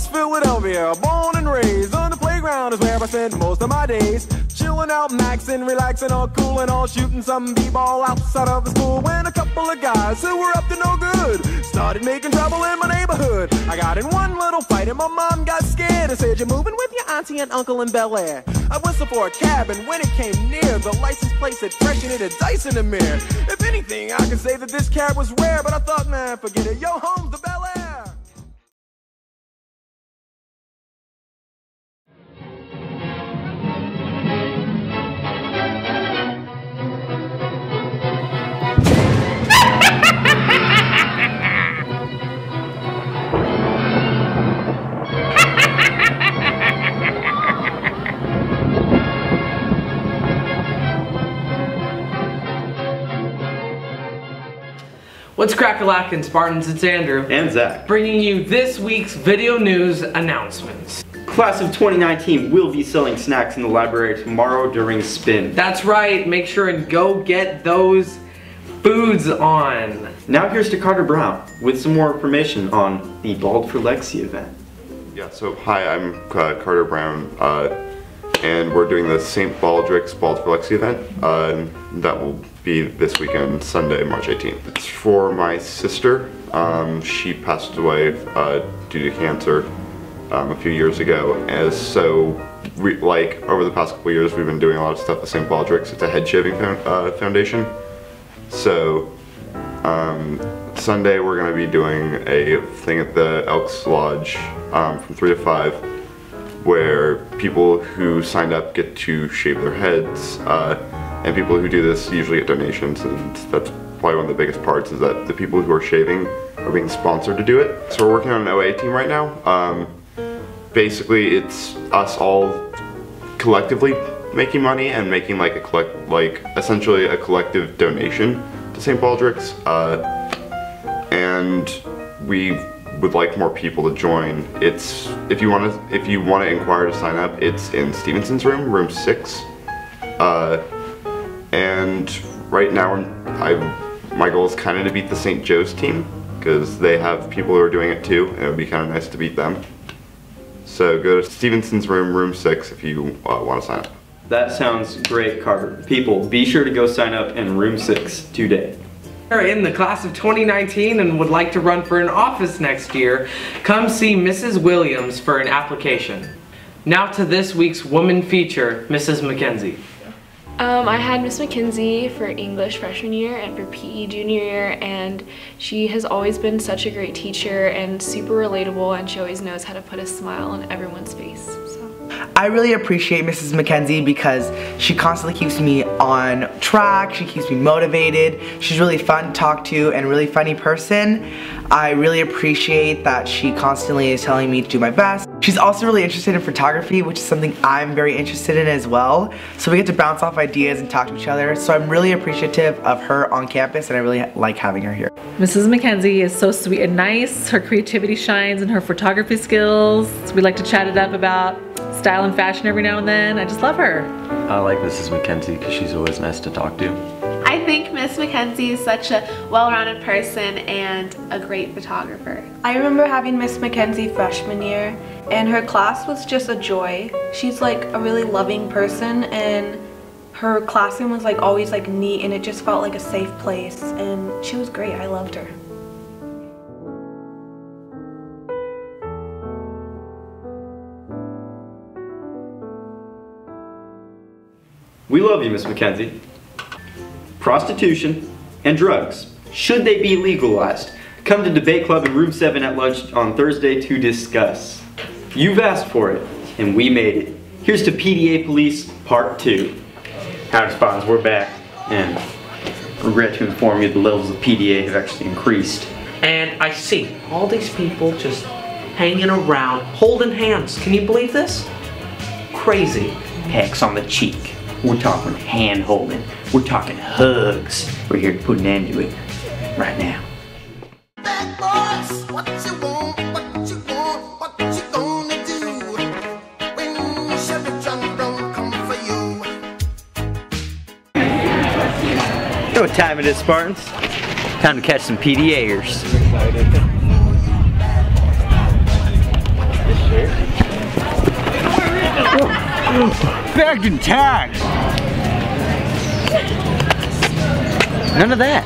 West Philadelphia, born and raised on the playground is where I spent most of my days. Chilling out, maxing, relaxing, all cool and all, shooting some b-ball outside of the school. When a couple of guys who were up to no good started making trouble in my neighborhood. I got in one little fight and my mom got scared and said, "You're moving with your auntie and uncle in Bel Air." I whistled for a cab and when it came near, the license plate said fresh and it had dice in the mirror. If anything, I could say that this cab was rare, but I thought, man, forget it. Yo, home's the Bel Air. What's crack-a-lackin', Spartans? It's Andrew. And Zach. Bringing you this week's video news announcements. Class of 2019 will be selling snacks in the library tomorrow during spin. That's right, make sure and go get those foods on. Now here's to Carter Brown with some more information on the Bald for Lexi event. Yeah, so hi, I'm Carter Brown, and we're doing the St. Baldrick's Bald for Lexi event. That will be this weekend, Sunday, March 18th. It's for my sister. She passed away due to cancer a few years ago. Over the past couple years, we've been doing a lot of stuff at St. Baldrick's. It's a head shaving foundation. So Sunday we're going to be doing a thing at the Elks Lodge from 3 to 5, where people who signed up get to shave their heads, and people who do this usually get donations, and that's probably one of the biggest parts, is that the people who are shaving are being sponsored to do it. So we're working on an OA team right now. Basically it's us all collectively making money and making like essentially a collective donation to St. Baldrick's, and we would like more people to join. If you want to inquire to sign up, it's in Stevenson's room 6. And right now my goal is kind of to beat the St. Joe's team, because they have people who are doing it too, and it would be kind of nice to beat them. So go to Stevenson's room 6 if you want to sign up. That sounds great, Carter. People, be sure to go sign up in room 6 today. Are in the class of 2019 and would like to run for an office next year, come see Mrs. Williams for an application. Now to this week's woman feature, Mrs. McKenzie. I had Miss McKenzie for English freshman year and for PE junior year, and she has always been such a great teacher and super relatable, and she always knows how to put a smile on everyone's face. I really appreciate Mrs. McKenzie because she constantly keeps me on track, she keeps me motivated, she's really fun to talk to and a really funny person. I really appreciate that she constantly is telling me to do my best. She's also really interested in photography, which is something I'm very interested in as well. So we get to bounce off ideas and talk to each other. So I'm really appreciative of her on campus, and I really like having her here. Mrs. McKenzie is so sweet and nice. Her creativity shines in her photography skills. We like to chat it up about style and fashion every now and then. I just love her. I like Mrs. McKenzie because she's always nice to talk to. I think Miss McKenzie is such a well-rounded person and a great photographer. I remember having Miss McKenzie freshman year, and her class was just a joy. She's like a really loving person, and her classroom was like always like neat, and it just felt like a safe place, and she was great. I loved her. We love you, Miss McKenzie. Prostitution and drugs, should they be legalized? Come to Debate Club in room 7 at lunch on Thursday to discuss. You've asked for it, and we made it. Here's to PDA Police Part 2. Howdy Spartans, we're back, and regret to inform you the levels of PDA have actually increased. And I see all these people just hanging around, holding hands. Can you believe this? Crazy. Pecks on the cheek. We're talking hand holding. We're talking hugs. We're here to put an end to it right now. You know what time it is, Spartans? Time to catch some PDAers. Bagged and tagged. None of that.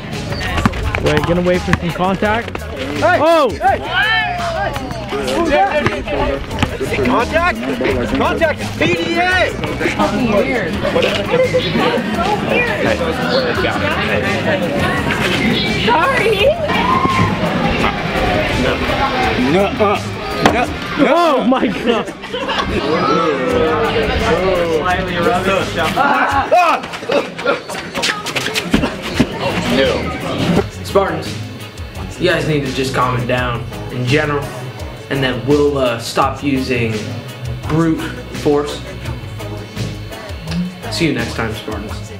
Wait, gonna wait for some contact. Hey. Oh! Hey. Contact? Contact is PDA! Fucking weird. Sorry. No. Oh my god. No. Spartans, you guys need to just calm it down in general, and then we'll stop using brute force. See you next time, Spartans.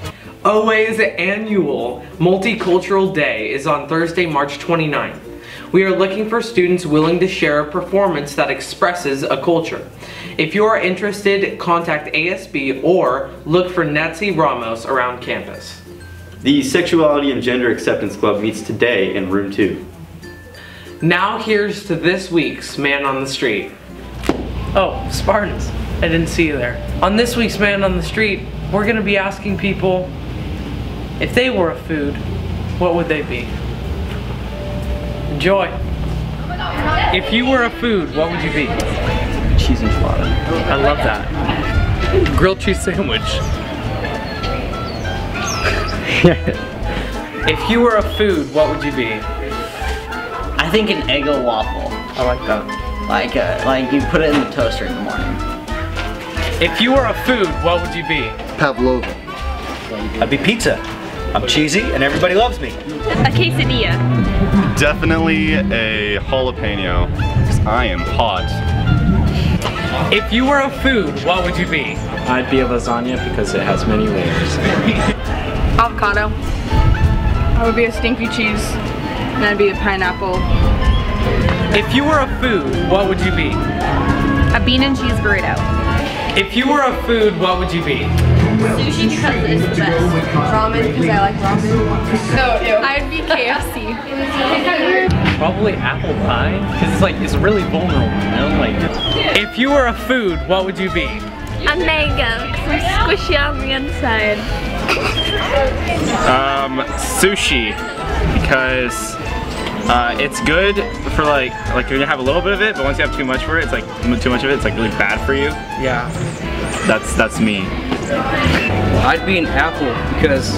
OA's annual Multicultural Day is on Thursday, March 29th. We are looking for students willing to share a performance that expresses a culture. If you are interested, contact ASB or look for Nancy Ramos around campus. The Sexuality and Gender Acceptance Club meets today in room 2. Now here's to this week's Man on the Street. Oh, Spartans, I didn't see you there. On this week's Man on the Street, we're gonna be asking people, if they were a food, what would they be? Enjoy. If you were a food, what would you be? Cheese enchilada. I love that. Grilled cheese sandwich. If you were a food, what would you be? I think an Eggo waffle. I like that. Like you put it in the toaster in the morning. If you were a food, what would you be? Pavlova. I'd be pizza. I'm cheesy and everybody loves me. A quesadilla. Definitely a jalapeno, because I am hot. If you were a food, what would you be? I'd be a lasagna because it has many layers. Avocado. I would be a stinky cheese. And I'd be a pineapple. If you were a food, what would you be? A bean and cheese burrito. If you were a food, what would you be? Sushi because it's the best. Ramen because I like ramen. So, I'd be KFC. Probably apple pie, because it's really vulnerable, you know? Like, if you were a food, what would you be? A mango, because I'm squishy on the inside. Sushi, because it's good for like you're gonna have a little bit of it, but once you have too much for it, it's like too much of it, it's like really bad for you. Yeah. That's me. I'd be an apple because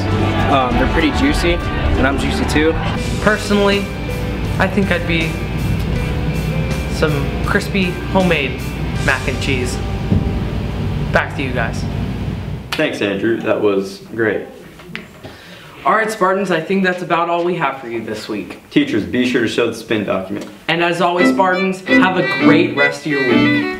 they're pretty juicy, and I'm juicy too. Personally, I think I'd be some crispy homemade mac and cheese. Back to you guys. Thanks, Andrew. That was great. Alright, Spartans, I think that's about all we have for you this week. Teachers, be sure to show the spin document. And as always, Spartans, have a great rest of your week.